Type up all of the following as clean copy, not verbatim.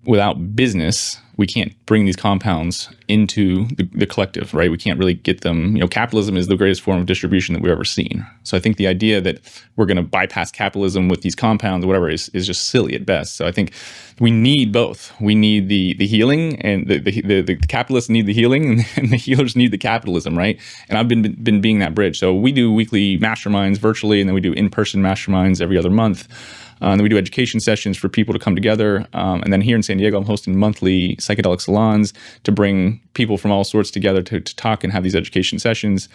without business, we can't bring these compounds into the collective, right? We can't really get them. Capitalism is the greatest form of distribution that we've ever seen. So I think the idea that we're going to bypass capitalism with these compounds or whatever is just silly at best. So I think we need both. We need the healing, and the capitalists need the healing, and the healers need the capitalism, right? And I've been being that bridge. So we do weekly masterminds virtually, and then we do in-person masterminds every other month. And then we do education sessions for people to come together. And then here in San Diego, I'm hosting monthly psychedelic salons to bring people from all sorts together to talk and have these education sessions.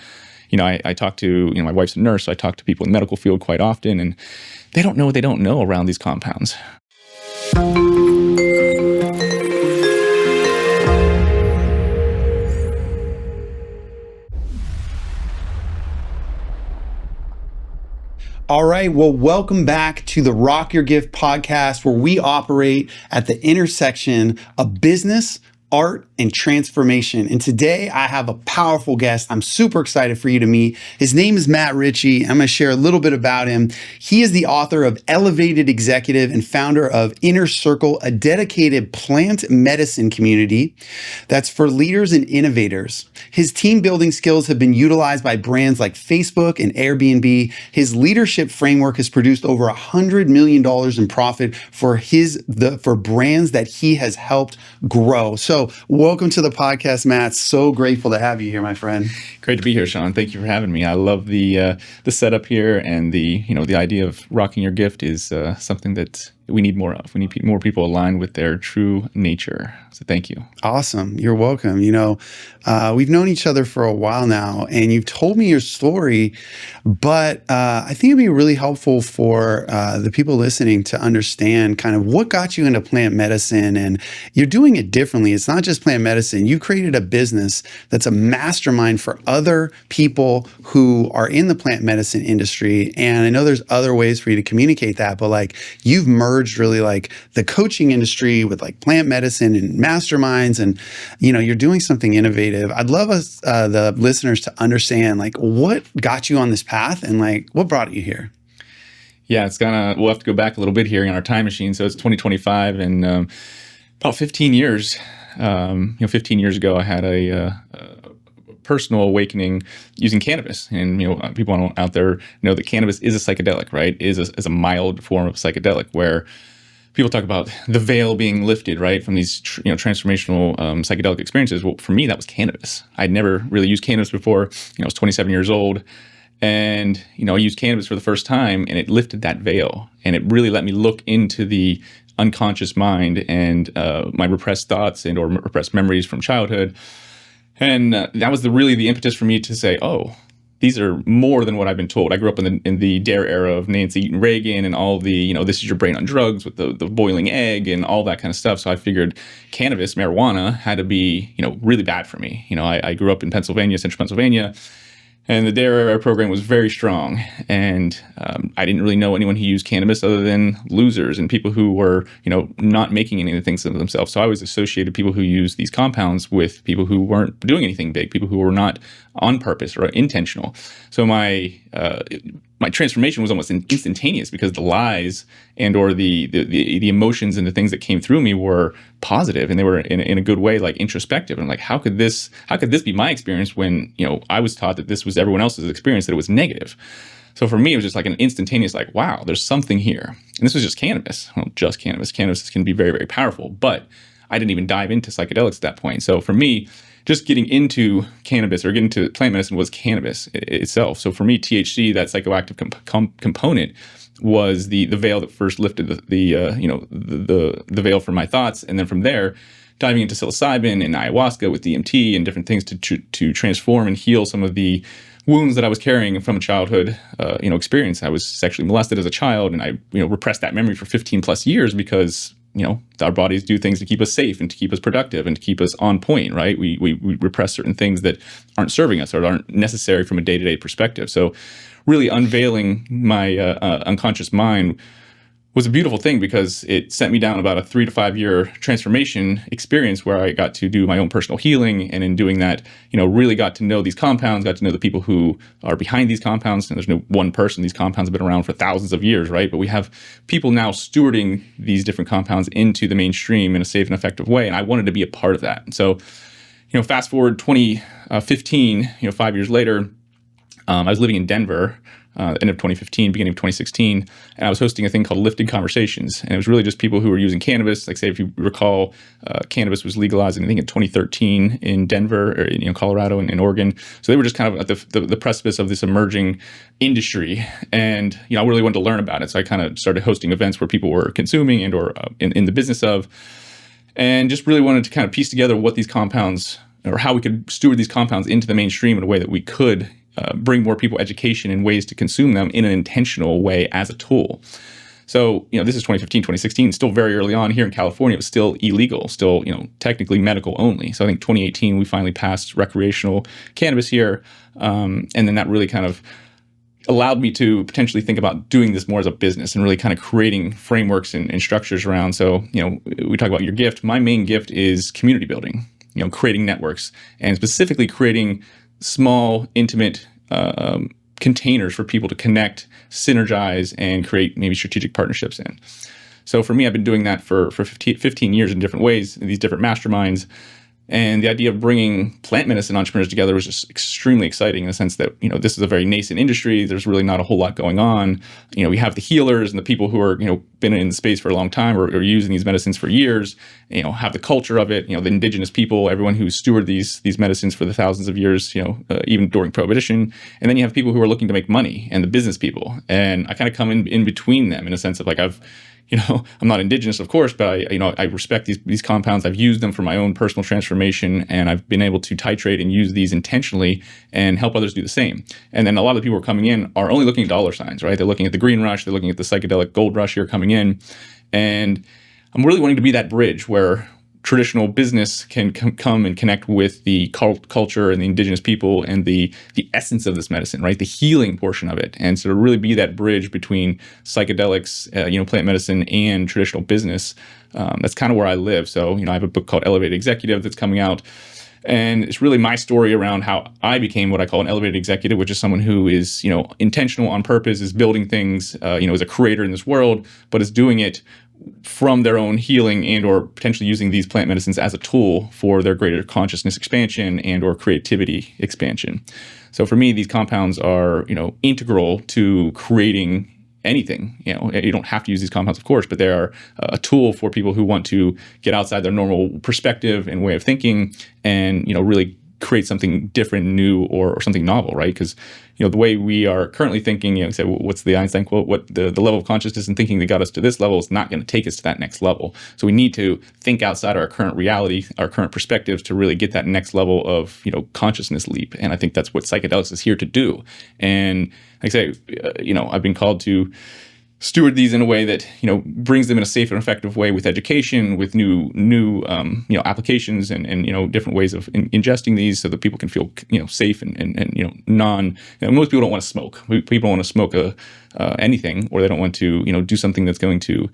I talk to, my wife's a nurse, so I talk to people in the medical field quite often, and they don't know what they don't know around these compounds. All right. Well, welcome back to the Rock Your Gift podcast, where we operate at the intersection of business, art, and transformation. And today I have a powerful guest I'm super excited for you to meet. His name is Matt Ritchey. I'm going to share a little bit about him. He is the author of Elevated Executive and founder of Inner Circle, a dedicated plant medicine community that's for leaders and innovators. His team building skills have been utilized by brands like Facebook and Airbnb. His leadership framework has produced over $100 million in profit for brands that he has helped grow. So welcome to the podcast, Matt. So grateful to have you here, my friend. Great to be here, Sean. Thank you for having me. I love the setup here, and the idea of rocking your gift is something that we need more of. We need more people aligned with their true nature. So thank you. Awesome. You're welcome. We've known each other for a while now, and you've told me your story, but I think it'd be really helpful for the people listening to understand kind of what got you into plant medicine. And you're doing it differently. It's not just plant medicine. You created a business that's a mastermind for other people who are in the plant medicine industry. And I know there's other ways for you to communicate that, but you've merged really the coaching industry with plant medicine and masterminds, and you're doing something innovative. I'd love us the listeners to understand what got you on this path and what brought you here. Yeah, we'll have to go back a little bit here in our time machine. So it's 2025, and about 15 years 15 years ago I had a personal awakening using cannabis. And people out there know that cannabis is a psychedelic, right? Is a mild form of psychedelic, where people talk about the veil being lifted, right, from these transformational psychedelic experiences. Well, for me, that was cannabis. I'd never really used cannabis before. I was 27 years old, and I used cannabis for the first time, and it lifted that veil, and it really let me look into the unconscious mind and my repressed thoughts and or repressed memories from childhood. And that was really the impetus for me to say, oh, these are more than what I've been told. I grew up in the DARE era of Nancy Eaton Reagan and all the, this is your brain on drugs with the boiling egg and all that kind of stuff. So I figured cannabis, marijuana, had to be, really bad for me. I grew up in Pennsylvania, central Pennsylvania, and the DARE era program was very strong. And I didn't really know anyone who used cannabis other than losers and people who were, not making any of the things of themselves. So I always associated people who used these compounds with people who weren't doing anything big, people who were not on purpose or intentional. So my transformation was almost instantaneous, because the lies and or the emotions and the things that came through me were positive, and they were in a good way, introspective. And how could this be my experience when I was taught that this was everyone else's experience, that it was negative. So for me, it was just an instantaneous wow, there's something here. And this was just cannabis. Well, just cannabis. Cannabis can be very, very powerful, but I didn't even dive into psychedelics at that point. So for me, just getting into cannabis or getting into plant medicine was cannabis itself. So for me, THC, that psychoactive component, was the veil that first lifted the veil from my thoughts, and then from there, diving into psilocybin and ayahuasca with DMT and different things to transform and heal some of the wounds that I was carrying from a childhood experience. I was sexually molested as a child, and I repressed that memory for 15 plus years because our bodies do things to keep us safe and to keep us productive and to keep us on point, right? We repress certain things that aren't serving us or aren't necessary from a day-to-day perspective. So really unveiling my unconscious mind was a beautiful thing because it sent me down about a 3 to 5 year transformation experience where I got to do my own personal healing. And in doing that, really got to know these compounds, got to know the people who are behind these compounds. And there's no one person. These compounds have been around for thousands of years, right? But we have people now stewarding these different compounds into the mainstream in a safe and effective way. And I wanted to be a part of that. And so, fast forward 2015, 5 years later, I was living in Denver, end of 2015, beginning of 2016, and I was hosting a thing called Lifted Conversations. And it was really just people who were using cannabis. Like, say, if you recall, cannabis was legalized, I think, in 2013 in Denver, or Colorado and Oregon. So they were just kind of at the precipice of this emerging industry. And, I really wanted to learn about it. So I kind of started hosting events where people were consuming and or in the business of, and just really wanted to kind of piece together what these compounds, or how we could steward these compounds into the mainstream in a way that we could bring more people education and ways to consume them in an intentional way as a tool. So, this is 2015, 2016, still very early on here in California. It was still illegal, still, technically medical only. So I think 2018, we finally passed recreational cannabis here. And then that really kind of allowed me to potentially think about doing this more as a business and really kind of creating frameworks and structures around. So, we talk about your gift. My main gift is community building, creating networks, and specifically creating small, intimate containers for people to connect, synergize, and create maybe strategic partnerships in. So for me, I've been doing that for 15 years in different ways, in these different masterminds. And the idea of bringing plant medicine entrepreneurs together was just extremely exciting in the sense that, this is a very nascent industry. There's really not a whole lot going on. We have the healers and the people who are, been in the space for a long time or using these medicines for years, have the culture of it, the indigenous people, everyone who stewarded these medicines for the thousands of years, even during Prohibition. And then you have people who are looking to make money and the business people. And I kind of come in between them in a sense of like, I'm not indigenous, of course, but I respect these compounds. I've used them for my own personal transformation, and I've been able to titrate and use these intentionally and help others do the same. And then a lot of the people who are coming in are only looking at dollar signs, right? They're looking at the green rush, they're looking at the psychedelic gold rush here coming in. And I'm really wanting to be that bridge where traditional business can come and connect with the culture and the indigenous people and the essence of this medicine, right? The healing portion of it. And so to really be that bridge between psychedelics, plant medicine and traditional business, that's kind of where I live. So, I have a book called Elevated Executive that's coming out. And it's really my story around how I became what I call an elevated executive, which is someone who is, intentional on purpose, is building things, is a creator in this world, but is doing it from their own healing and or potentially using these plant medicines as a tool for their greater consciousness expansion and or creativity expansion. So for me, these compounds are, integral to creating anything. You don't have to use these compounds, of course, but they are a tool for people who want to get outside their normal perspective and way of thinking and, really create something different, new, or something novel, right? Because, the way we are currently thinking, say, what's the Einstein quote? What the level of consciousness and thinking that got us to this level is not going to take us to that next level. So we need to think outside our current reality, our current perspectives to really get that next level of, consciousness leap. And I think that's what psychedelics is here to do. And like I say, I've been called to steward these in a way that brings them in a safe and effective way with education, with new applications and different ways of ingesting these so that people can feel safe and non. Most people don't want to smoke. People don't want to smoke anything, or they don't want to do something that's going to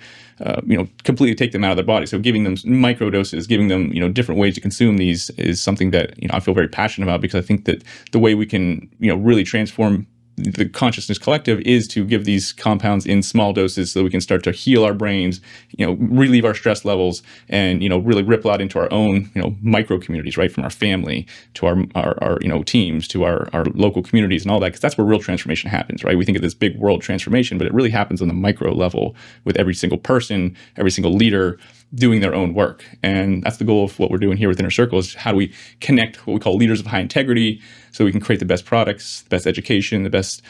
completely take them out of their body. So giving them micro doses, giving them different ways to consume these is something that I feel very passionate about, because I think that the way we can really transform the consciousness collective is to give these compounds in small doses so that we can start to heal our brains, relieve our stress levels, and really ripple out into our own micro communities, right, from our family to our teams to our local communities and all that, because that's where real transformation happens, right? We think of this big world transformation, but it really happens on the micro level with every single person, every single leader doing their own work. And that's the goal of what we're doing here with Inner Circle, is how do we connect what we call leaders of high integrity so we can create the best products, the best education, the best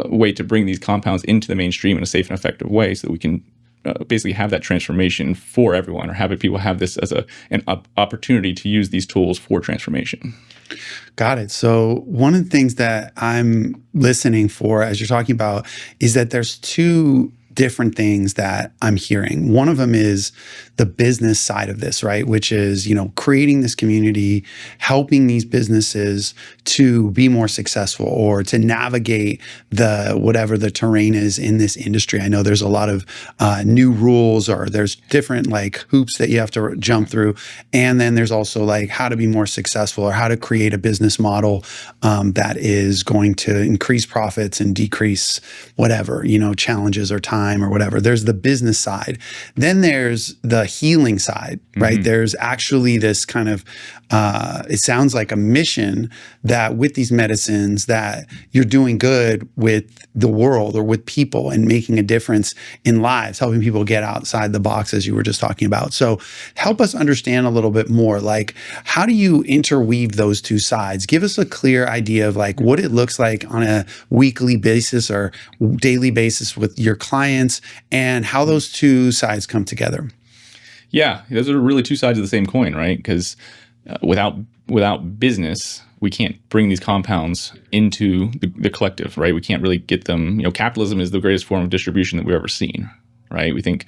way to bring these compounds into the mainstream in a safe and effective way so that we can basically have that transformation for everyone, or have people have this as an opportunity to use these tools for transformation. Got it. So one of the things that I'm listening for as you're talking about is that there's two different things that I'm hearing. One of them is the business side of this, right? Which is, creating this community, helping these businesses to be more successful or to navigate whatever the terrain is in this industry. I know there's a lot of new rules, or there's different like hoops that you have to jump through. And then there's also like how to be more successful, or how to create a business model that is going to increase profits and decrease whatever, challenges or time or whatever. There's the business side. Then there's the healing side, right? Mm-hmm. There's actually this kind of, it sounds like a mission that with these medicines that you're doing good with the world or with people and making a difference in lives, helping people get outside the box, as you were just talking about. So help us understand a little bit more, like, how do you interweave those two sides? Give us a clear idea of like what it looks like on a weekly basis or daily basis with your clients, and how those two sides come together. Yeah, those are really two sides of the same coin, right? Because without business, we can't bring these compounds into the collective, right? We can't really get them. Capitalism is the greatest form of distribution that we've ever seen, right? We think,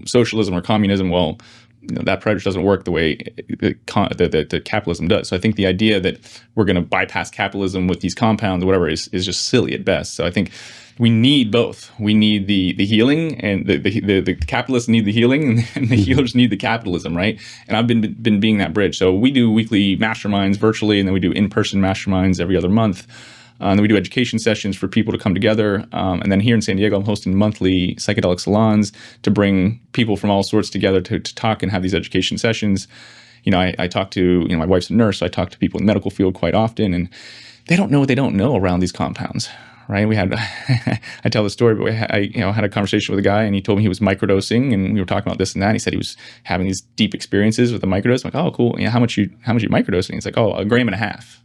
socialism or communism, well, that approach doesn't work the way that capitalism does. So I think the idea that we're going to bypass capitalism with these compounds or whatever is just silly at best. So I think we need both. We need the healing, and the capitalists need the healing, and the healers need the capitalism, right? And I've been being that bridge. So we do weekly masterminds virtually, and then we do in-person masterminds every other month. And then we do education sessions for people to come together. And then here in San Diego, I'm hosting monthly psychedelic salons to bring people from all sorts together to talk and have these education sessions. I talk to, my wife's a nurse, so I talk to people in the medical field quite often, and they don't know what they don't know around these compounds, right? We had, I tell the story, but I had a conversation with a guy, and he told me he was microdosing, and we were talking about this and that. And he said he was having these deep experiences with the microdose. I'm like, oh, cool. How much you microdosing? He's like, oh, 1.5 grams.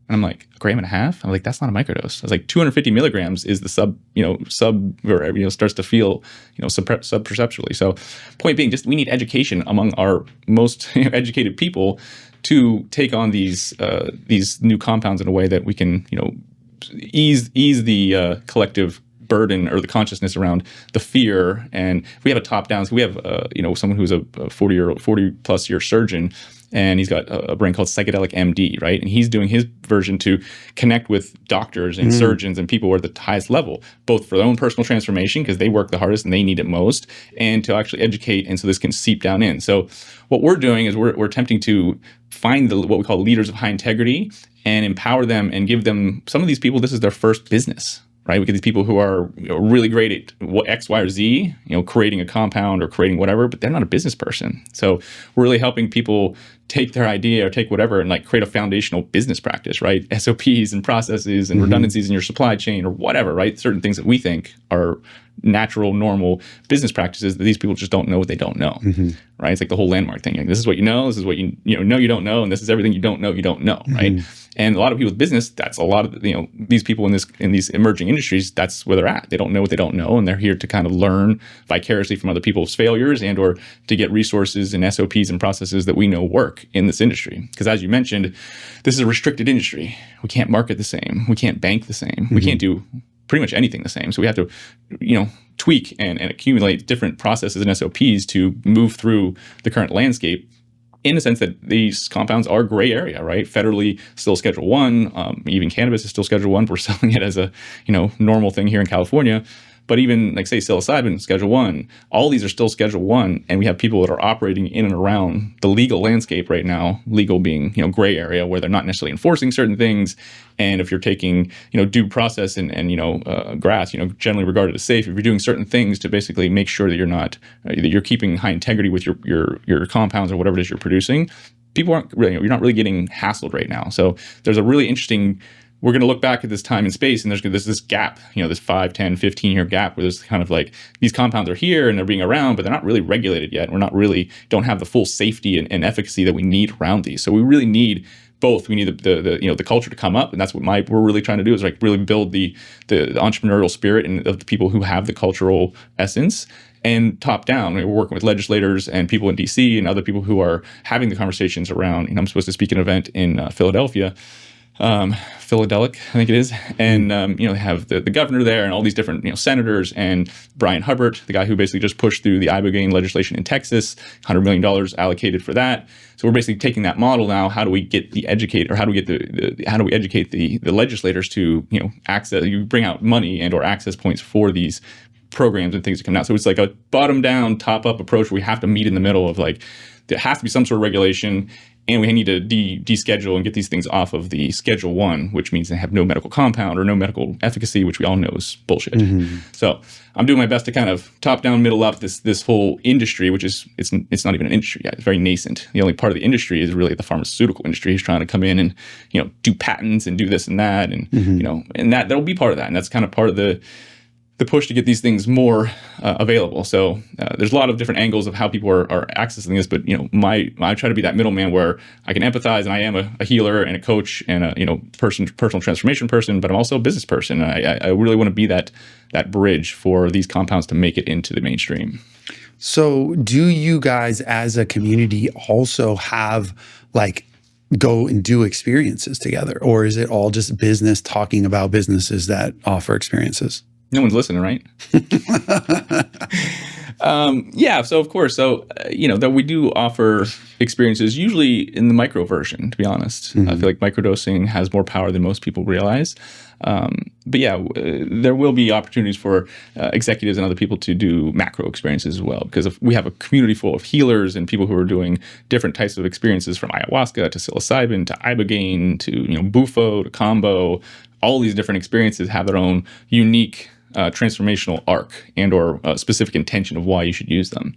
And I'm like, 1.5 grams? I'm like, that's not a microdose. I was like, 250 milligrams is the sub, or starts to feel, sub-perceptually. So point being, just we need education among our most educated people to take on these new compounds in a way that we can, ease the collective burden or the consciousness around the fear. And we have a top down. So we have, someone who's a 40 plus year surgeon, and he's got a brand called Psychedelic MD, right? And he's doing his version to connect with doctors and surgeons and people who are at the highest level, both for their own personal transformation, because they work the hardest and they need it most, and to actually educate, and so this can seep down in. So what we're doing is we're attempting to find what we call leaders of high integrity and empower them and give them, some of these people, this is their first business, right? We get these people who are really great at X, Y, or Z, creating a compound or creating whatever, but they're not a business person. So we're really helping people take their idea or take whatever and like create a foundational business practice, right? SOPs and processes and redundancies in your supply chain or whatever, right? Certain things that we think are natural, normal business practices that these people just don't know what they don't know, right? It's like the whole landmark thing. Like, this is what you know, this is what you know you don't know, and this is everything you don't know, right? And a lot of people with business, that's a lot of these people in these emerging industries, that's where they're at. They don't know what they don't know, and they're here to kind of learn vicariously from other people's failures and or to get resources and SOPs and processes that we know work in this industry. Because as you mentioned, this is a restricted industry. We can't market the same. We can't bank the same. We can't do pretty much anything the same. So we have to, tweak and accumulate different processes and SOPs to move through the current landscape, in the sense that these compounds are gray area, right? Federally still Schedule 1, even cannabis is still Schedule 1. We're selling it as a, normal thing here in California. But even like say psilocybin, Schedule 1, all these are still Schedule 1, and we have people that are operating in and around the legal landscape right now, legal being, gray area where they're not necessarily enforcing certain things. And if you're taking, due process and grass, generally regarded as safe, if you're doing certain things to basically make sure that you're not, that you're keeping high integrity with your compounds or whatever it is you're producing, people aren't really, you're not really getting hassled right now. So there's a really interesting, we're going to look back at this time and space, and there's this gap, this 5, 10, 15-year gap where there's kind of like these compounds are here and they're being around, but they're not really regulated yet. We're not really, don't have the full safety and efficacy that we need around these. So we really need both. We need the culture to come up, and that's what we're really trying to do, is like really build the entrepreneurial spirit and of the people who have the cultural essence. And top down, we're working with legislators and people in DC and other people who are having the conversations around, I'm supposed to speak at an event in Philadelphia Philadelphia, I think it is. And, they have the governor there and all these different, senators, and Brian Hubbard, the guy who basically just pushed through the ibogaine legislation in Texas, $100 million allocated for that. So we're basically taking that model now. How do we get the educate, or how do we get how do we educate the legislators to, access, you bring out money and or access points for these programs and things to come out. So it's like a bottom down, top up approach where we have to meet in the middle of like, there has to be some sort of regulation, and we need to deschedule and get these things off of the Schedule 1, which means they have no medical compound or no medical efficacy, which we all know is bullshit. So I'm doing my best to kind of top down, middle up this whole industry, which is, it's not even an industry yet. It's very nascent. The only part of the industry is really the pharmaceutical industry is trying to come in and, do patents and do this and that. And, and that'll be part of that. And that's kind of part of the push to get these things more available. So there's a lot of different angles of how people are accessing this, but I try to be that middleman where I can empathize, and I am a healer and a coach and a personal transformation person, but I'm also a business person. I really want to be that bridge for these compounds to make it into the mainstream. So do you guys as a community also have like go and do experiences together, or is it all just business talking about businesses that offer experiences? No one's listening, right? Yeah. So of course, that we do offer experiences, usually in the micro version, to be honest. I feel like microdosing has more power than most people realize. But yeah, there will be opportunities for executives and other people to do macro experiences as well, because we have a community full of healers and people who are doing different types of experiences, from ayahuasca to psilocybin to ibogaine to bufo to combo. All these different experiences have their own unique transformational arc and or specific intention of why you should use them.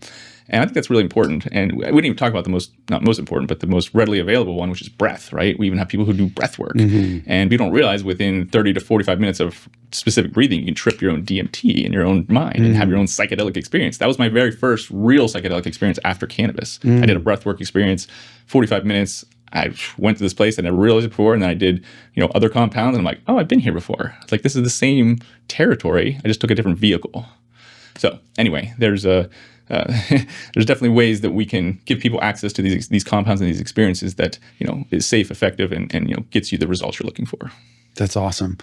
And I think that's really important. And we didn't even talk about not most important, but the most readily available one, which is breath, right? We even have people who do breath work. And we don't realize within 30 to 45 minutes of specific breathing, you can trip your own DMT in your own mind and have your own psychedelic experience. That was my very first real psychedelic experience after cannabis. I did a breath work experience, 45 minutes. I went to this place I never realized it before, and then I did, other compounds, and I'm like, oh, I've been here before. It's like, this is the same territory. I just took a different vehicle. So anyway, there's definitely ways that we can give people access to these compounds and these experiences that, is safe, effective, and gets you the results you're looking for. That's awesome.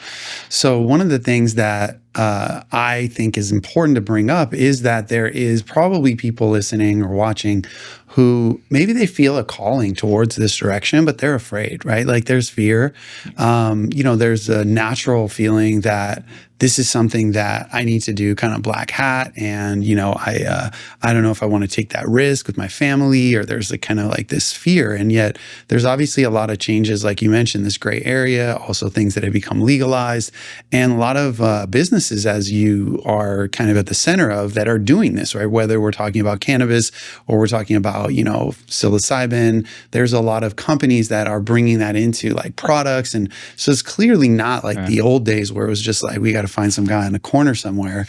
So one of the things that I think is important to bring up is that there is probably people listening or watching who maybe they feel a calling towards this direction, but they're afraid, right? Like there's fear. There's a natural feeling that this is something that I need to do kind of black hat. And, I don't know if I want to take that risk with my family, or there's kind of like this fear. And yet there's obviously a lot of changes, like you mentioned, this gray area, also things that have become legalized, and a lot of businesses, as you are kind of at the center of, that are doing this, right? Whether we're talking about cannabis or we're talking about, psilocybin, there's a lot of companies that are bringing that into like products. And so it's clearly not like the old days where it was just like, we got to find some guy in a corner somewhere.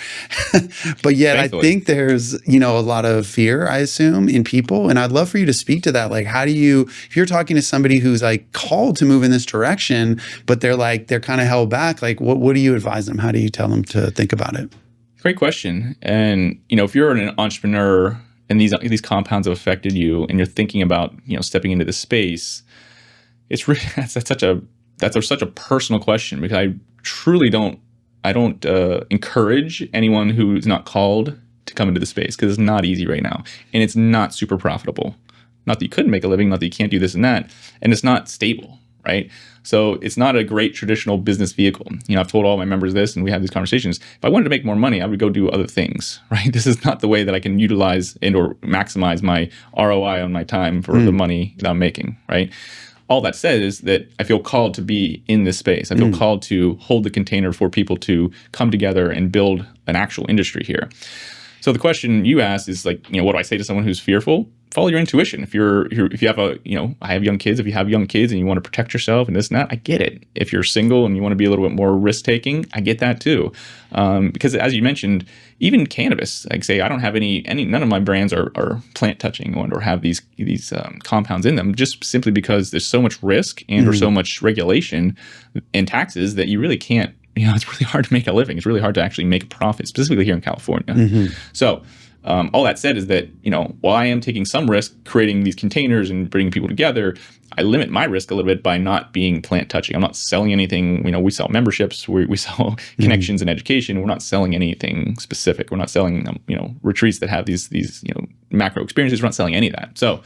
But yet thankfully, I think there's, a lot of fear, I assume, in people. And I'd love for you to speak to that. Like, how do you, if you're talking to somebody who's like called to move in this direction, but they're kind of held back, like what do you advise them? How do you tell them to think about it? Great question. And, if you're an entrepreneur and these compounds have affected you, and you're thinking about, stepping into this space, it's really, that's such a personal question, because I truly don't encourage anyone who's not called to come into the space, because it's not easy right now, and it's not super profitable. Not that you couldn't make a living, not that you can't do this and that, and it's not stable, right? So it's not a great traditional business vehicle. I've told all my members this, and we have these conversations. If I wanted to make more money, I would go do other things, right? This is not the way that I can utilize and or maximize my ROI on my time for the money that I'm making, right? All that said is that I feel called to be in this space. I feel called to hold the container for people to come together and build an actual industry here. So the question you asked is like, what do I say to someone who's fearful? Follow your intuition. If you have I have young kids. If you have young kids and you want to protect yourself and this and that, I get it. If you're single and you want to be a little bit more risk taking, I get that too. Because as you mentioned, even cannabis, like say, I don't have none of my brands are plant touching or have these compounds in them, just simply because there's so much risk and or so much regulation and taxes that you really can't. It's really hard to make a living. It's really hard to actually make a profit, specifically here in California. So All that said is that, while I am taking some risk creating these containers and bringing people together, I limit my risk a little bit by not being plant touching. I'm not selling anything. We sell memberships, we sell connections and education. We're not selling anything specific. We're not selling, retreats that have these macro experiences. We're not selling any of that. So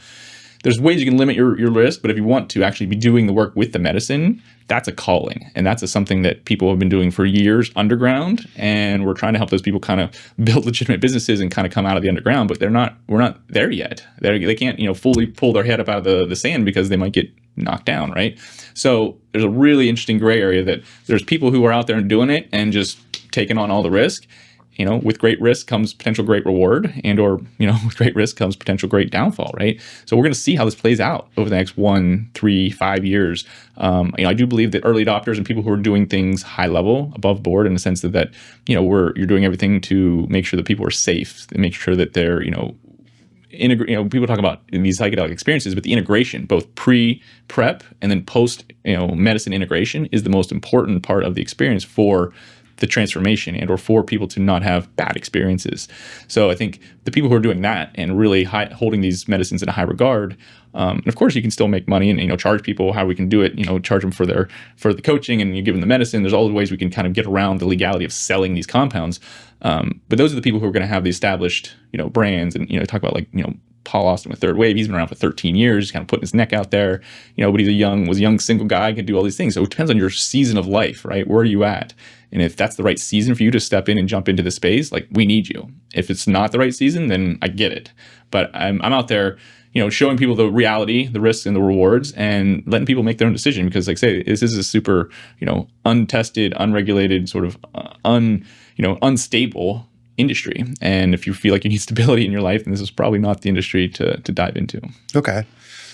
there's ways you can limit your risk, but if you want to actually be doing the work with the medicine, that's a calling. And that's something that people have been doing for years underground. And we're trying to help those people kind of build legitimate businesses and kind of come out of the underground, but we're not there yet. They can't, fully pull their head up out of the sand because they might get knocked down, right? So there's a really interesting gray area that there's people who are out there and doing it and just taking on all the risk. With great risk comes potential great reward, or with great risk comes potential great downfall, right? So we're going to see how this plays out over the next 1, 3, 5 years. I do believe that early adopters and people who are doing things high level, above board, in the sense that you're doing everything to make sure that people are safe, and make sure that they're people talk about these psychedelic experiences, but the integration, both prep and then post medicine integration, is the most important part of the experience for the transformation or for people to not have bad experiences. So I think the people who are doing that and really holding these medicines in a high regard, and of course you can still make money and charge people how we can do it, charge them for the coaching, and you give them the medicine. There's all the ways we can kind of get around the legality of selling these compounds. But those are the people who are going to have the established, brands, and talk about Paul Austin with Third Wave. He's been around for 13 years, kind of putting his neck out there, but was a young single guy, could do all these things. So it depends on your season of life, right? Where are you at? And if that's the right season for you to step in and jump into the space, we need you. If it's not the right season, then I get it. But I'm out there, showing people the reality, the risks and the rewards, and letting people make their own decision. Because like I say, this is a super, untested, unregulated, sort of unstable industry. And if you feel like you need stability in your life, then this is probably not the industry to dive into. Okay.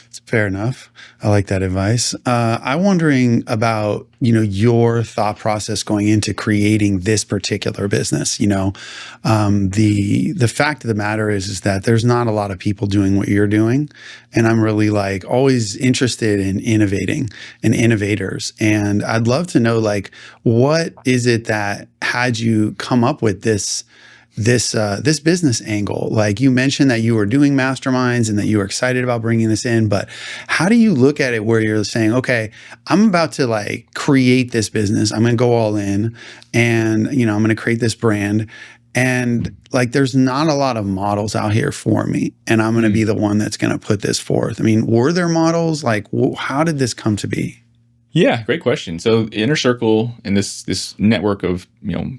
It's fair enough. I like that advice. I'm wondering about, your thought process going into creating this particular business. The fact of the matter is that there's not a lot of people doing what you're doing. And I'm really always interested in innovating and innovators. And I'd love to know, what is it that had you come up with this business angle? You mentioned that you were doing masterminds and that you were excited about bringing this in, but how do you look at it where you're saying, okay, I'm about to create this business. I'm going to go all in, and, I'm going to create this brand, and there's not a lot of models out here for me, and I'm going to be the one that's going to put this forth. I mean, were there models? How did this come to be? Yeah, great question. So Inner Circle and this network of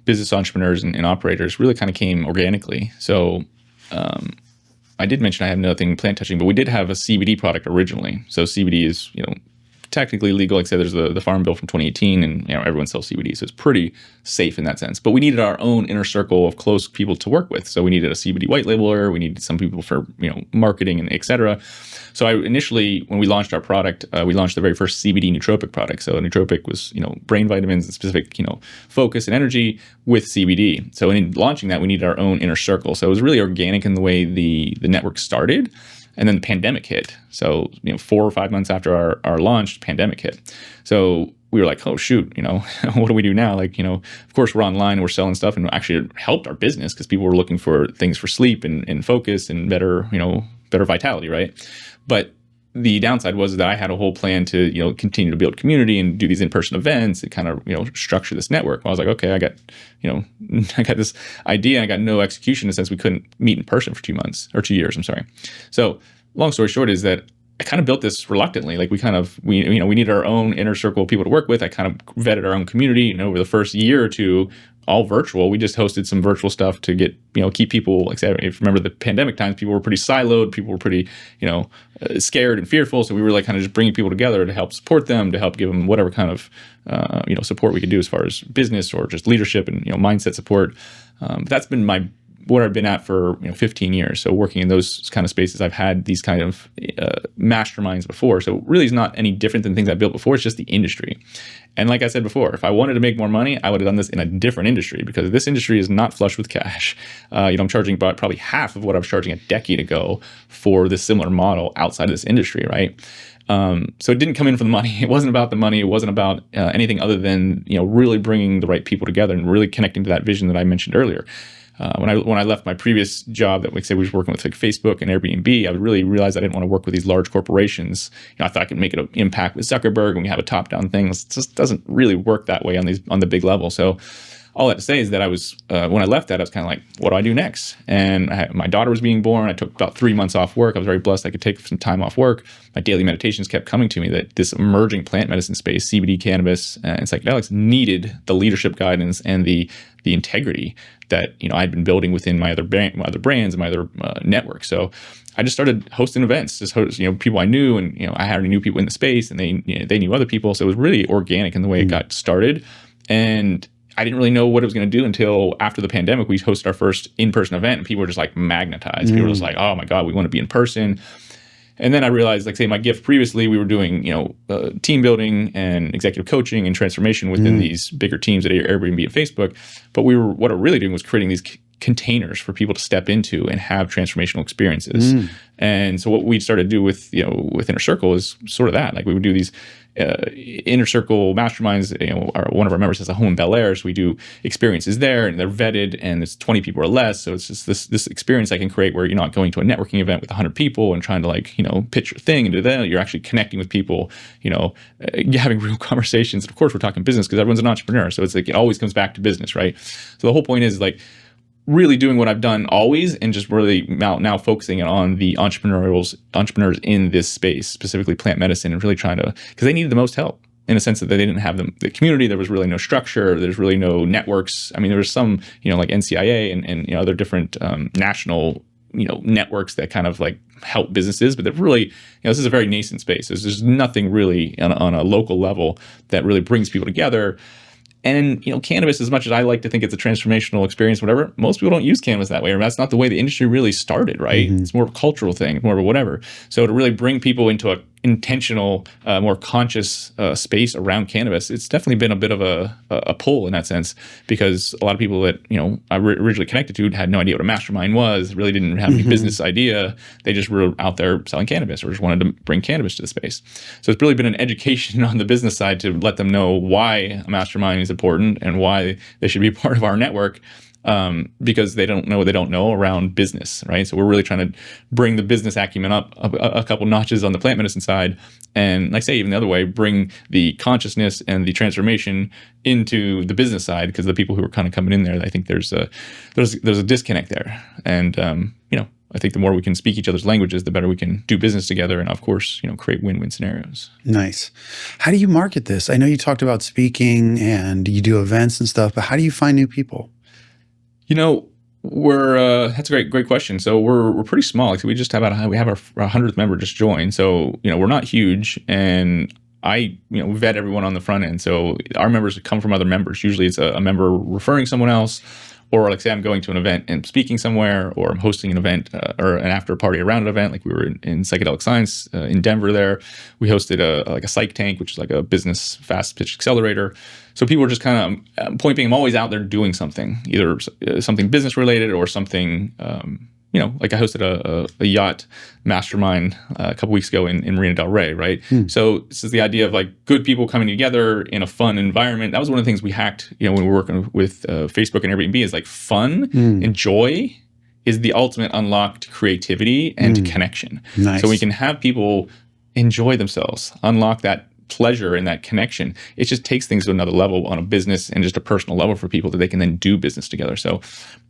business entrepreneurs and operators really kind of came organically. So I did mention I had nothing plant touching, but we did have a CBD product originally. So CBD is technically legal. Like I said, there's the Farm Bill from 2018, and everyone sells CBD, so it's pretty safe in that sense. But we needed our own inner circle of close people to work with. So we needed a CBD white labeler. We needed some people for marketing and et cetera. So initially, when we launched our product, we launched the very first CBD nootropic product. So a nootropic was brain vitamins and specific focus and energy with CBD. So in launching that, we needed our own inner circle. So it was really organic in the way the network started. And then the pandemic hit. So 4 or 5 months after our launch, pandemic hit. So we were like, oh shoot, what do we do now? Of course we're online and we're selling stuff, and actually it helped our business because people were looking for things for sleep and focus and better vitality, right? But the downside was that I had a whole plan to continue to build community and do these in-person events and kind of structure this network. I was like, okay, I got this idea, and I got no execution, in the sense we couldn't meet in person for 2 months or 2 years. I'm sorry. So long story short is that I kind of built this reluctantly. We needed our own inner circle of people to work with. I kind of vetted our own community, and over the first year or two, all virtual. We just hosted some virtual stuff to get, keep people, if you remember the pandemic times, people were pretty siloed. People were pretty, scared and fearful. So we were kind of just bringing people together to help support them, to help give them whatever kind of, support we could do as far as business or just leadership and, mindset support. But that's been what I've been at for 15 years. So working in those kind of spaces, I've had these kind of masterminds before. So really, it's not any different than things I built before. It's just the industry. And like I said before, if I wanted to make more money, I would have done this in a different industry, because this industry is not flush with cash. I'm charging about probably half of what I was charging a decade ago for this similar model outside of this industry, right? So it didn't come in for the money. It wasn't about the money. It wasn't about anything other than really bringing the right people together and really connecting to that vision that I mentioned earlier. when I left my previous job that, like I said, we was working with like Facebook and Airbnb, I really realized I didn't want to work with these large corporations. I thought I could make an impact with Zuckerberg and we have a top-down thing. It just doesn't really work that way on the big level. So all that to say is that I was, when I left that, I was kind of like, what do I do next? And my daughter was being born. I took about 3 months off work. I was very blessed I could take some time off work. My daily meditations kept coming to me that this emerging plant medicine space, CBD, cannabis, and psychedelics needed the leadership guidance and the integrity that I'd been building within my other brands and my other network. So I just started hosting events, people I knew, and I already knew people in the space, and they knew other people. So it was really organic in the way it got started. And I didn't really know what it was going to do until after the pandemic. We hosted our first in-person event, and people were just like magnetized. People were just like, "Oh my God, we want to be in person." And then I realized, like, say, my gift previously, we were doing, team building and executive coaching and transformation within these bigger teams at Airbnb and Facebook. But what we're really doing was creating these containers for people to step into and have transformational experiences. And so what we started to do with Inner Circle is sort of that. Like, we would do these Inner Circle masterminds. One of our members has a home in Bel Air, so we do experiences there, and they're vetted, and it's 20 people or less. So it's just this experience I can create where you're not going to a networking event with 100 people and trying to pitch your thing and do that. You're actually connecting with people, having real conversations. And of course, we're talking business because everyone's an entrepreneur. So it's like it always comes back to business, right? So the whole point is like really doing what I've done always, and just really now focusing on the entrepreneurs in this space, specifically plant medicine, and really trying to, because they needed the most help in a sense that they didn't have the community. There was really no structure. There's really no networks. I mean, there was some, like NCIA and other different national, networks that kind of like help businesses, but they're really, this is a very nascent space. There's nothing really on a local level that really brings people together. And, cannabis, as much as I like to think it's a transformational experience, whatever, most people don't use cannabis that way. Or that's not the way the industry really started, right? It's more of a cultural thing, more of a whatever. So to really bring people into a intentional, more conscious space around cannabis, it's definitely been a bit of a pull in that sense, because a lot of people that I originally connected to had no idea what a mastermind was, really didn't have any business idea. They just were out there selling cannabis or just wanted to bring cannabis to the space. So it's really been an education on the business side to let them know why a mastermind is important and why they should be part of our network. Because they don't know what they don't know around business, right? So we're really trying to bring the business acumen up a couple notches on the plant medicine side, and like say even the other way, bring the consciousness and the transformation into the business side, because the people who are kind of coming in there, I think there's a disconnect there, and I think the more we can speak each other's languages, the better we can do business together, and of course, create win-win scenarios. Nice. How do you market this? I know you talked about speaking and you do events and stuff, but how do you find new people? That's a great question. So we're pretty small. Like, we just have our 100th member just joined. So, we're not huge, and I, vet everyone on the front end. So our members come from other members. Usually it's a member referring someone else, or like say I'm going to an event and speaking somewhere, or I'm hosting an event or an after party around an event. Like we were in Psychedelic Science in Denver there. We hosted a psych tank, which is like a business fast pitch accelerator. So people are just kind of point being, I'm always out there doing something, either something business related or something, like I hosted a yacht mastermind a couple weeks ago in Marina Del Rey, right? So this is the idea of like good people coming together in a fun environment. That was one of the things we hacked, when we were working with Facebook and Airbnb, is like fun and joy is the ultimate unlock to creativity and to connection. Nice. So we can have people enjoy themselves, unlock that pleasure and that connection. It just takes things to another level on a business and just a personal level for people that they can then do business together. So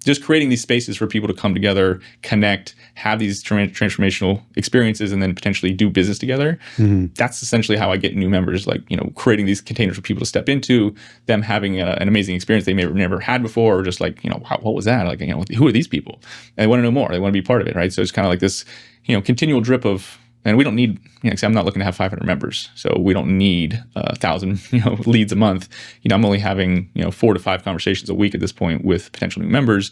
just creating these spaces for people to come together, connect, have these transformational experiences, and then potentially do business together. That's essentially how I get new members, like, creating these containers for people to step into, them having an amazing experience they may have never had before, or just like, what was that? Like, who are these people? And they want to know more. They want to be part of it, right? So it's kind of like this, continual drip of, and we don't need, I'm not looking to have 500 members. So we don't need 1,000, leads a month. I'm only having, 4 to 5 conversations a week at this point with potential new members.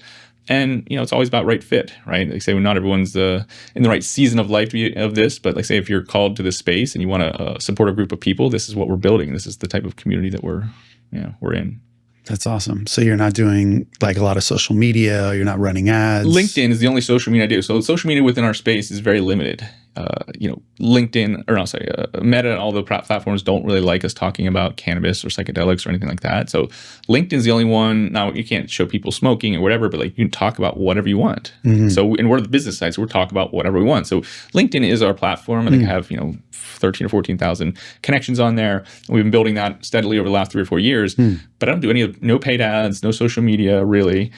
And, it's always about right fit, right? Like say, not everyone's in the right season of life of this, but like say, if you're called to this space and you want to support a group of people, this is what we're building. This is the type of community that we're in. That's awesome. So you're not doing like a lot of social media, you're not running ads. LinkedIn is the only social media I do. So social media within our space is very limited. LinkedIn or no, sorry, Meta and all the platforms don't really like us talking about cannabis or psychedelics or anything like that. So LinkedIn is the only one. Now you can't show people smoking or whatever, but like you can talk about whatever you want. So, and we're the business side, so we're talking about whatever we want. So LinkedIn is our platform. I think I have 13 or 14,000 connections on there. We've been building that steadily over the last 3 or 4 years. But I don't do no paid ads, no social media really.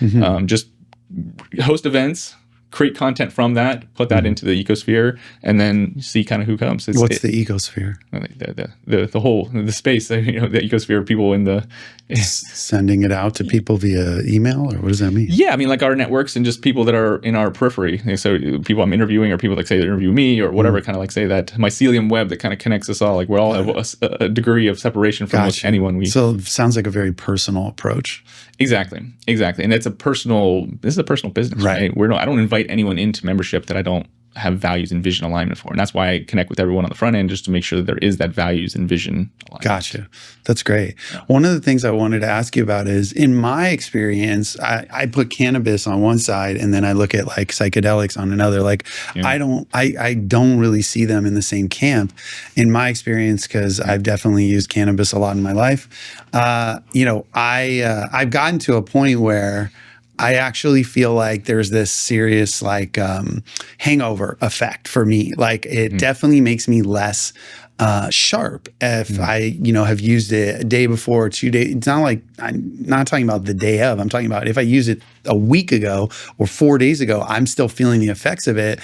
Just host events, create content from that, put that into the ecosphere, and then see kind of who comes. What's the ecosphere? The whole the space, the ecosphere of people in the sending it out to people via email, or what does that mean? Yeah, I mean like our networks and just people that are in our periphery. So people I'm interviewing or people like say they interview me or whatever, kind of like say that mycelium web that kind of connects us all. Like we all have a degree of separation from anyone we. So it sounds like a very personal approach. Exactly. And this is a personal business, right? I don't invite anyone into membership that I don't have values and vision alignment for. And that's why I connect with everyone on the front end, just to make sure that there is that values and vision alignment. Gotcha. That's great. Yeah. One of the things I wanted to ask you about is, in my experience, I put cannabis on one side and then I look at like psychedelics on another. Like I don't really see them in the same camp in my experience, because I've definitely used cannabis a lot in my life. I've gotten to a point where I actually feel like there's this serious like hangover effect for me. Like it definitely makes me less sharp if I, have used it a day before, 2 days. It's not like, I'm not talking about the day of, I'm talking about if I use it a week ago or 4 days ago, I'm still feeling the effects of it,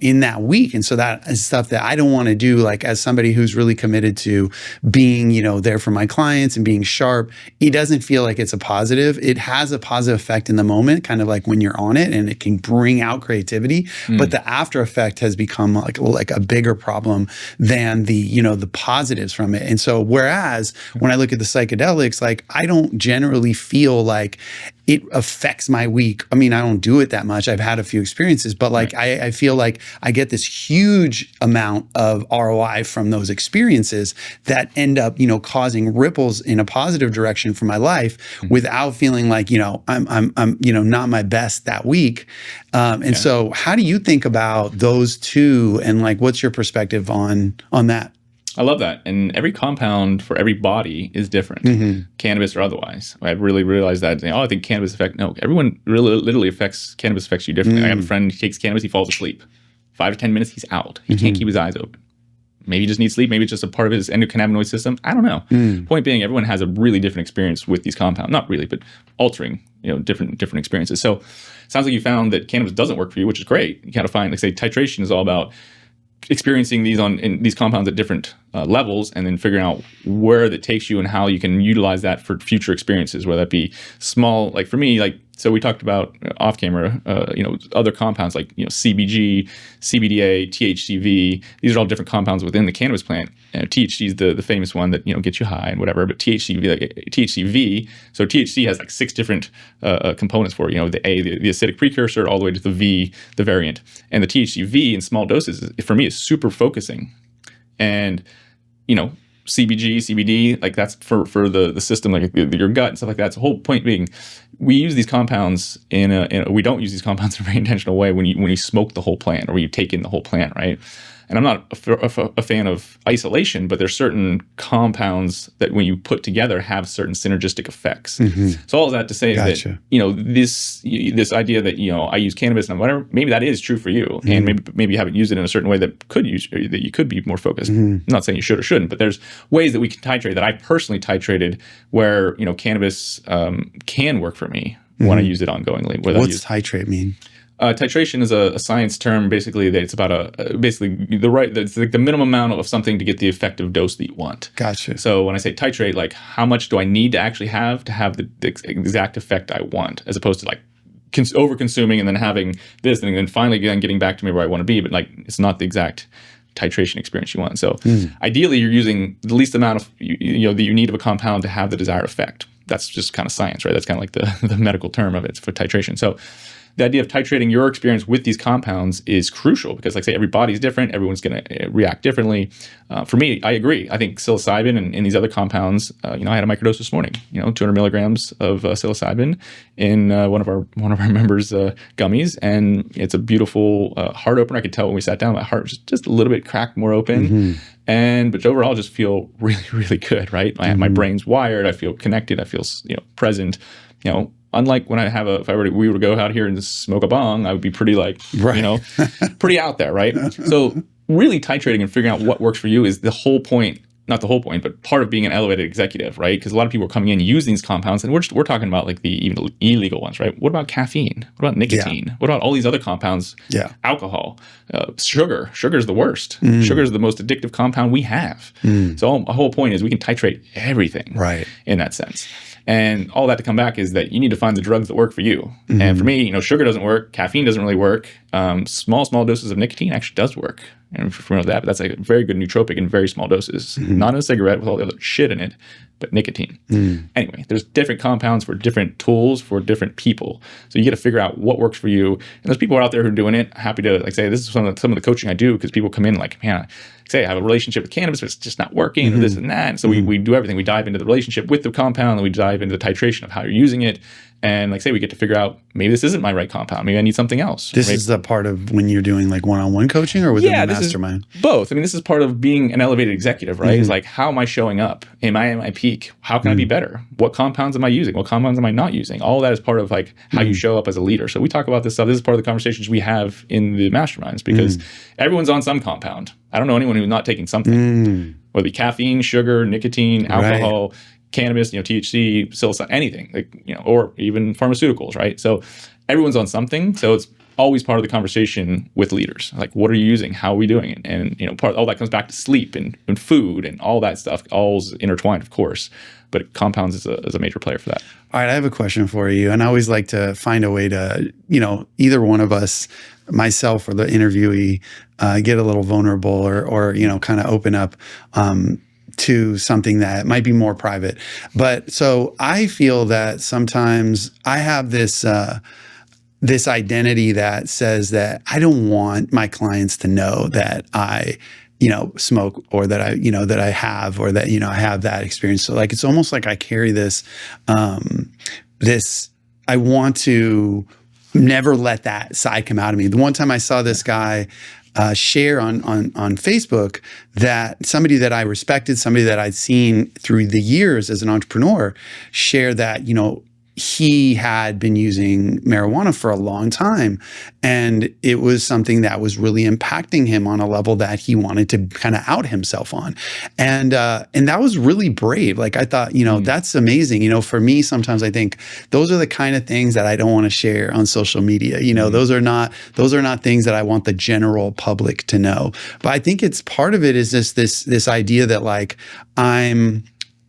in that week. And so that is stuff that I don't want to do. Like as somebody who's really committed to being, there for my clients and being sharp, it doesn't feel like it's a positive. It has a positive effect in the moment, kind of like when you're on it, and it can bring out creativity. But the after effect has become like a bigger problem than the positives from it. And so whereas when I look at the psychedelics, like I don't generally feel like it affects my week. I mean, I don't do it that much. I've had a few experiences, but like I feel like I get this huge amount of ROI from those experiences that end up, causing ripples in a positive direction for my life without feeling like, I'm not my best that week. So how do you think about those two, and like what's your perspective on that? I love that. And every compound for every body is different, cannabis or otherwise. I've really realized that. I think cannabis everyone really literally cannabis affects you differently. I have a friend who takes cannabis, he falls asleep. 5 to 10 minutes, he's out. He can't keep his eyes open. Maybe he just needs sleep. Maybe it's just a part of his endocannabinoid system. I don't know. Point being, everyone has a really different experience with these compounds. Not really, but altering, different experiences. So it sounds like you found that cannabis doesn't work for you, which is great. You got to find, like say, titration is all about experiencing these compounds at different levels, and then figuring out where that takes you and how you can utilize that for future experiences, whether that be small, like for me, like, so we talked about off camera, other compounds like, CBG, CBDA, THCV. These are all different compounds within the cannabis plant. THC is the famous one that, gets you high and whatever, but THCV, so THC has like 6 different components for it. The A, the acidic precursor, all the way to the V, the variant. And the THCV in small doses, for me, is super focusing. And, CBG, CBD, like that's for the system, like your gut and stuff like that. So the whole point being, we use these compounds we don't use these compounds in a very intentional way when you smoke the whole plant or when you take in the whole plant, right? And I'm not a fan of isolation, but there's certain compounds that when you put together have certain synergistic effects. So all of that to say is that, this idea that, I use cannabis and whatever, maybe that is true for you. And maybe you haven't used it in a certain way that you could be more focused. I'm not saying you should or shouldn't, but there's ways that we can titrate that I personally titrated where, cannabis can work for me when I use it ongoingly. What's titrate mean? Titration is a science term, basically, that it's about it's like the minimum amount of something to get the effective dose that you want. Gotcha. So when I say titrate, like how much do I need to actually have the exact effect I want, as opposed to like over consuming and then having this and then finally getting back to me where I want to be, but like it's not the exact titration experience you want. So ideally, you're using the least amount of that you need of a compound to have the desired effect. That's just kind of science, right? That's kind of like the medical term of it for titration. So the idea of titrating your experience with these compounds is crucial because, like I say, every body's different. Everyone's going to react differently. For me, I agree. I think psilocybin and these other compounds, I had a microdose this morning, 200 milligrams of psilocybin in one of our members' gummies. And it's a beautiful heart opener. I could tell when we sat down, my heart was just a little bit cracked more open. But overall, just feel really, really good, right? My brain's wired. I feel connected. I feel, present. Unlike when if we were to go out here and smoke a bong, I would be pretty pretty out there, right? So really titrating and figuring out what works for you is the whole point. Not the whole point, but part of being an elevated executive, right? Because a lot of people are coming in using these compounds, and we're talking about like the even illegal ones, right? What about caffeine? What about nicotine? Yeah. What about all these other compounds? Yeah. Alcohol, sugar. Sugar is the worst. Sugar is the most addictive compound we have. So the whole point is we can titrate everything, right? In that sense. And all that to come back is that you need to find the drugs that work for you. And for me, sugar doesn't work. Caffeine doesn't really work. Small doses of nicotine actually does work. And if you're familiar with that, but that's like a very good nootropic in very small doses. Not in a cigarette with all the other shit in it, but nicotine. Anyway, there's different compounds for different tools for different people. So you got to figure out what works for you. And there's people out there who are doing it. Happy to say this is some of the coaching I do because people come in like, man, I have a relationship with cannabis, but it's just not working, or this and that. And so we do everything. We dive into the relationship with the compound, and we dive into the titration of how you're using it. And we get to figure out maybe this isn't my right compound. Maybe I need something else. This is the part of when you're doing like one-on-one coaching or within the mastermind? Both. This is part of being an elevated executive, right? It's like, how am I showing up? Am I at my peak? How can I be better? What compounds am I using? What compounds am I not using? All that is part of like how you show up as a leader. So we talk about this stuff. This is part of the conversations we have in the masterminds because everyone's on some compound. I don't know anyone who's not taking something, whether it be caffeine, sugar, nicotine, alcohol, cannabis, THC, psilocybin, anything, or even pharmaceuticals, right? So everyone's on something. So it's always part of the conversation with leaders. Like, what are you using? How are we doing it? And, all that comes back to sleep and food and all that stuff, all's intertwined, of course. But compounds is a major player for that. All right, I have a question for you. And I always like to find a way to, either one of us, myself or the interviewee, get a little vulnerable or kind of open up to something that might be more private. But so I feel that sometimes I have this this identity that says that I don't want my clients to know that I smoke or that I, that I have, or that, I have that experience. So like, it's almost like I carry this, I want to never let that side come out of me. The one time I saw this guy share on Facebook that somebody that I respected, somebody that I'd seen through the years as an entrepreneur, share that, he had been using marijuana for a long time, and it was something that was really impacting him on a level that he wanted to kind of out himself on. And that was really brave. Like, I thought, that's amazing. For me, sometimes I think those are the kind of things that I don't want to share on social media. Those are not things that I want the general public to know. But I think it's part of it is just this idea that like,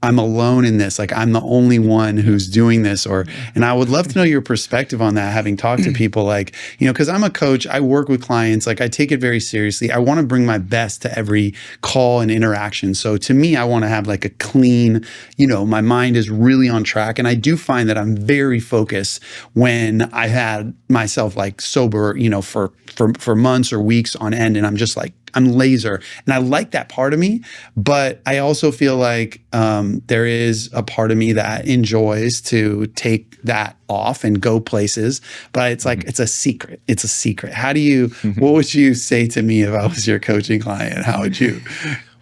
I'm alone in this. Like, I'm the only one who's doing this, and I would love to know your perspective on that, having talked to people like, because I'm a coach, I work with clients, like I take it very seriously. I want to bring my best to every call and interaction. So to me, I want to have like a clean, my mind is really on track. And I do find that I'm very focused when I had myself like sober, for months or weeks on end. And I'm just like, I'm laser, and I like that part of me, but I also feel like there is a part of me that enjoys to take that off and go places, but it's like, it's a secret. It's a secret. How do you, what would you say to me if I was your coaching client? How would you,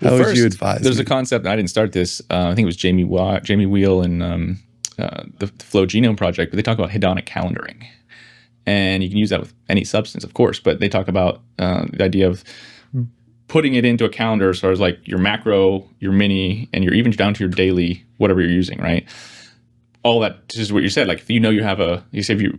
would you advise There's me? a concept, and I didn't start this, I think it was Jamie Wheel and the Flow Genome Project, but they talk about hedonic calendaring. And you can use that with any substance, of course, but they talk about the idea of putting it into a calendar as far as like your macro, your mini, and you're even down to your daily, whatever you're using, right? All that, just is what you said. Like, if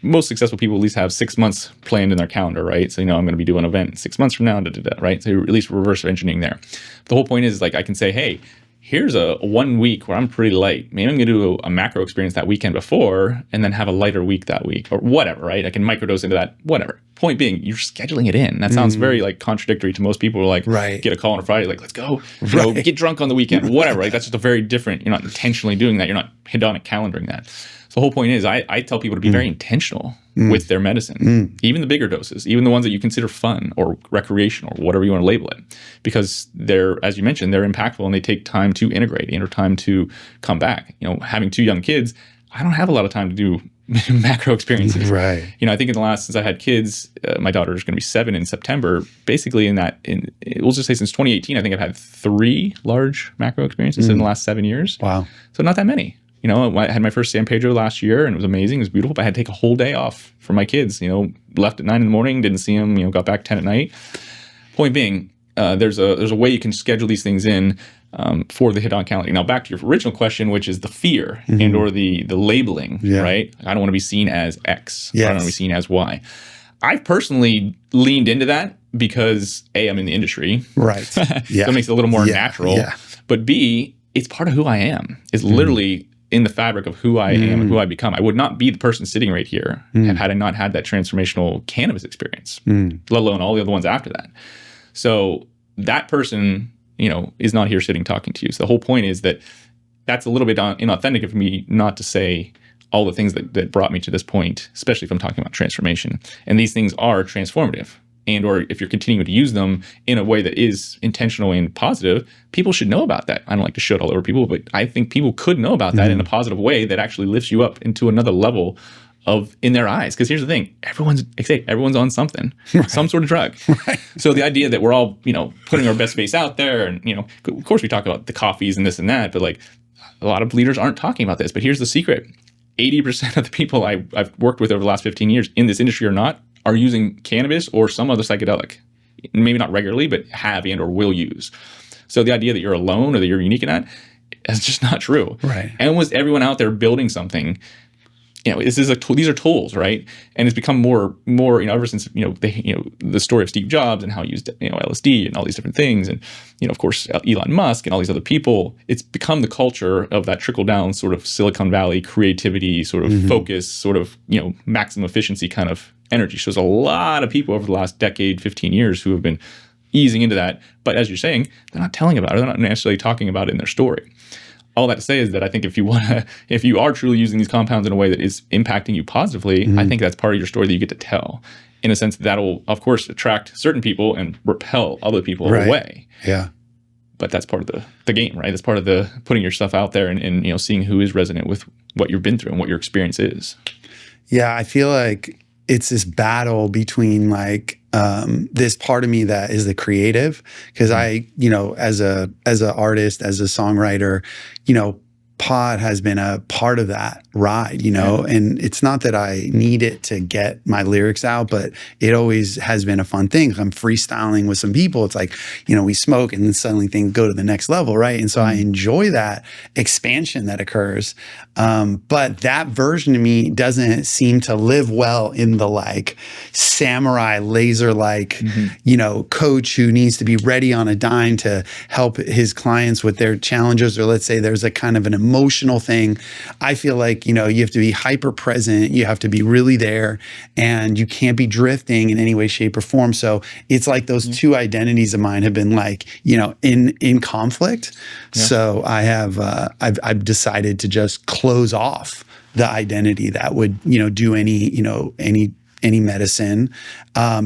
most successful people at least have 6 months planned in their calendar, right? So, I'm going to be doing an event 6 months from now, right? So you're at least reverse engineering there. The whole point is like, I can say, hey, here's a 1 week where I'm pretty light. Maybe I'm going to do a macro experience that weekend before and then have a lighter week that week, or whatever, right? I can microdose into that, whatever. Point being, you're scheduling it in. That sounds very like contradictory to most people who are like, get a call on a Friday, like, let's go, get drunk on the weekend, whatever, right? That's just a very different, you're not intentionally doing that. You're not hedonic calendaring that. So the the whole point is I tell people to be very intentional with their medicine, even the bigger doses, even the ones that you consider fun or recreational or whatever you want to label it, because they're, as you mentioned, they're impactful and they take time to integrate and time to come back. Having 2 young kids, I don't have a lot of time to do macro experiences. Right. I think since I had kids, my daughter is going to be 7 in September. Basically, we'll just say since 2018, I think I've had 3 large macro experiences in the last 7 years. Wow. So not that many. I had my first San Pedro last year and it was amazing. It was beautiful, but I had to take a whole day off for my kids. Left at 9 in the morning, didn't see them, got back 10 at night. Point being, there's a way you can schedule these things in for the hedonic calendar. Now, back to your original question, which is the fear and or the labeling, right? I don't want to be seen as X. Yes. I don't want to be seen as Y. I've personally leaned into that because A, I'm in the industry. Right. So it makes it a little more natural. Yeah. But B, it's part of who I am. It's literally in the fabric of who I am and who I become. I would not be the person sitting right here had I not had that transformational cannabis experience, let alone all the other ones after that. So that person, is not here sitting talking to you. So the whole point is that that's a little bit inauthentic of me not to say all the things that brought me to this point, especially if I'm talking about transformation. And these things are transformative. And or if you're continuing to use them in a way that is intentional and positive, people should know about that. I don't like to shit all over people, but I think people could know about that in a positive way that actually lifts you up into another level in their eyes. Because here's the thing, everyone's on something, some sort of drug. Right. So the idea that we're all, putting our best face out there and, of course we talk about the coffees and this and that, but like a lot of leaders aren't talking about this. But here's the secret. 80% of the people I've worked with over the last 15 years in this industry are using cannabis or some other psychedelic. Maybe not regularly, but have and or will use. So the idea that you're alone or that you're unique in that is just not true. Right. And was everyone out there building something, these are tools, right? And it's become more, ever since, the story of Steve Jobs and how he used, LSD and all these different things. And, of course, Elon Musk and all these other people, it's become the culture of that trickle down sort of Silicon Valley creativity, sort of focus, sort of, maximum efficiency kind of energy. So there's a lot of people over the last decade, 15 years who have been easing into that. But as you're saying, they're not telling about it. They're not necessarily talking about it in their story. All that to say is that I think if you are truly using these compounds in a way that is impacting you positively, I think that's part of your story that you get to tell. In a sense, that'll, of course, attract certain people and repel other people away. Yeah. But that's part of the game, right? That's part of the putting your stuff out there and seeing who is resonant with what you've been through and what your experience is. Yeah, I feel like it's this battle between this part of me that is the creative, because I, as an artist, as a songwriter, pod has been a part of that ride, and it's not that I need it to get my lyrics out, but it always has been a fun thing. I'm freestyling with some people. It's like, we smoke and then suddenly things go to the next level, right? And so I enjoy that expansion that occurs. But that version of me doesn't seem to live well in the samurai laser coach who needs to be ready on a dime to help his clients with their challenges, or let's say there's a kind of an emotional thing. I feel like, you have to be hyper present. You have to be really there, and you can't be drifting in any way, shape, or form. So it's like those two identities of mine have been in conflict. Yeah. So I have, I've decided to just close off the identity that would, do any medicine,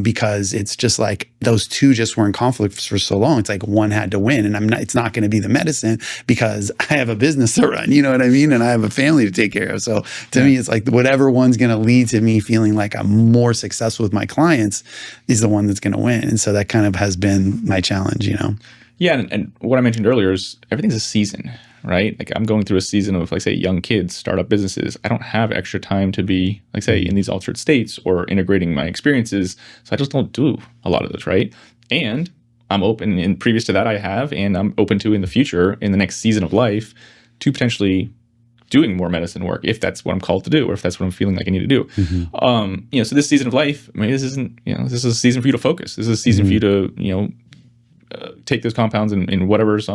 because it's just like those two just were in conflict for so long. It's like one had to win, and it's not going to be the medicine because I have a business to run, you know what I mean? And I have a family to take care of. So to me, it's like whatever one's going to lead to me feeling like I'm more successful with my clients is the one that's going to win. And so that kind of has been my challenge, Yeah. And what I mentioned earlier is everything's a season, right? Like I'm going through a season of, say, young kids, startup businesses. I don't have extra time to be, say, in these altered states or integrating my experiences. So I just don't do a lot of this, right? And I'm open, and previous to that I have, and I'm open to in the future, in the next season of life, to potentially doing more medicine work, if that's what I'm called to do, or if that's what I'm feeling like I need to do. So this season of life, this isn't, this is a season for you to focus. This is a season for you to, take those compounds and whatever's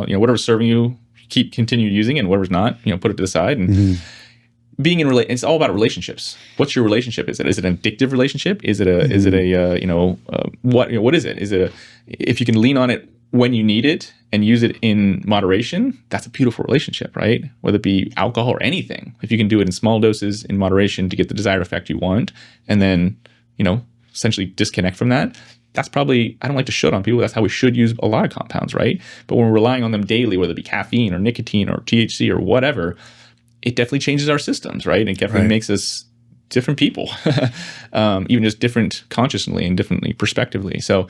serving you, continue using, and whatever's not, put it to the side. And being in it's all about relationships. What's your relationship? Is it an addictive relationship? Is it what is it? Is it if you can lean on it when you need it and use it in moderation, that's a beautiful relationship, right? Whether it be alcohol or anything. If you can do it in small doses in moderation to get the desired effect you want, and then, essentially disconnect from that, that's probably, I don't like to shit on people. That's how we should use a lot of compounds, right? But when we're relying on them daily, whether it be caffeine or nicotine or THC or whatever, it definitely changes our systems, right? It definitely makes us different people, even just different consciously and differently perspectively. So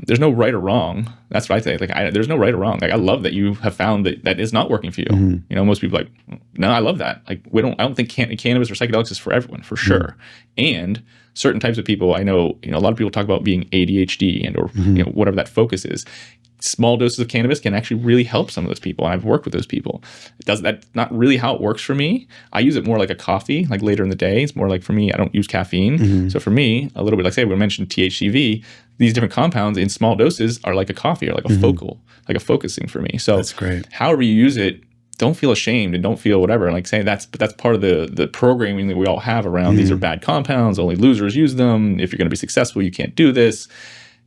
there's no right or wrong. That's what I say. There's no right or wrong. I love that you have found that is not working for you. Mm-hmm. Most people are like, no, I love that. I don't think cannabis or psychedelics is for everyone, for sure. And certain types of people, I know, a lot of people talk about being ADHD and or whatever that focus is. Small doses of cannabis can actually really help some of those people, and I've worked with those people. That's not really how it works for me. I use it more like a coffee, like later in the day. It's more like, for me, I don't use caffeine. So for me, a little bit, like say we mentioned THCV, these different compounds in small doses are like a coffee or like a focusing for me. So that's great. However you use it, don't feel ashamed and don't feel whatever. And like saying that's part of the programming that we all have around these are bad compounds, only losers use them. If you're going to be successful, you can't do this.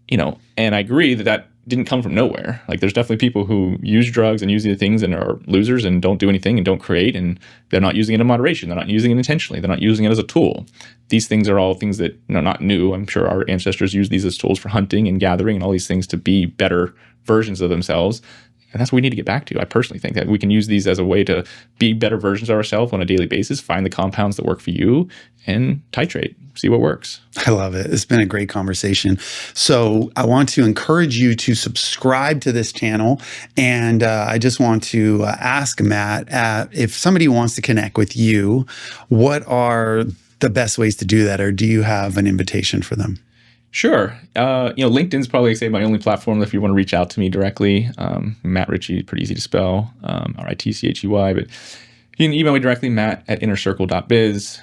And I agree that didn't come from nowhere. Like there's definitely people who use drugs and use these things and are losers and don't do anything and don't create, and they're not using it in moderation. They're not using it intentionally. They're not using it as a tool. These things are all things that not new. I'm sure our ancestors used these as tools for hunting and gathering and all these things to be better versions of themselves. And that's what we need to get back to. I personally think that we can use these as a way to be better versions of ourselves on a daily basis, find the compounds that work for you, and titrate, see what works. I love it. It's been a great conversation. So I want to encourage you to subscribe to this channel. And I just want to ask Matt, if somebody wants to connect with you, what are the best ways to do that? Or do you have an invitation for them? Sure. LinkedIn's probably, say, my only platform if you want to reach out to me directly. Matt Ritchey, pretty easy to spell, RITCHEY. But you can email me directly, matt@innercircle.biz.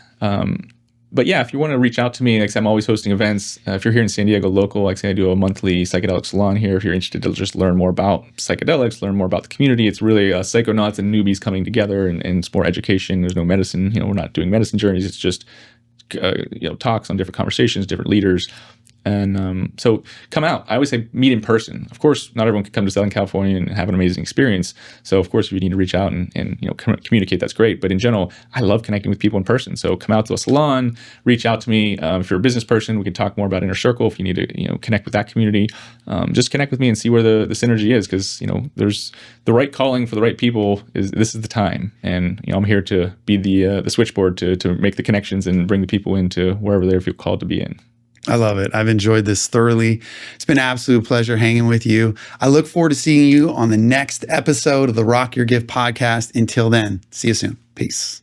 But yeah, if you want to reach out to me, like I said, I'm always hosting events. If you're here in San Diego local, like I say, I do a monthly psychedelic salon here. If you're interested to just learn more about psychedelics, learn more about the community, it's really psychonauts and newbies coming together, and it's more education. There's no medicine. We're not doing medicine journeys. It's just talks on different conversations, different leaders. And so come out. I always say meet in person. Of course, not everyone can come to Southern California and have an amazing experience. So of course, if you need to reach out and communicate, that's great. But in general, I love connecting with people in person. So come out to a salon, reach out to me. If you're a business person, we can talk more about Inner Circle. If you need to connect with that community, just connect with me and see where the synergy is. Because there's the right calling for the right people. This is the time. And I'm here to be the switchboard to make the connections and bring the people into wherever they feel called to be in. I love it. I've enjoyed this thoroughly. It's been an absolute pleasure hanging with you. I look forward to seeing you on the next episode of the Rock Your Gift podcast. Until then, see you soon. Peace.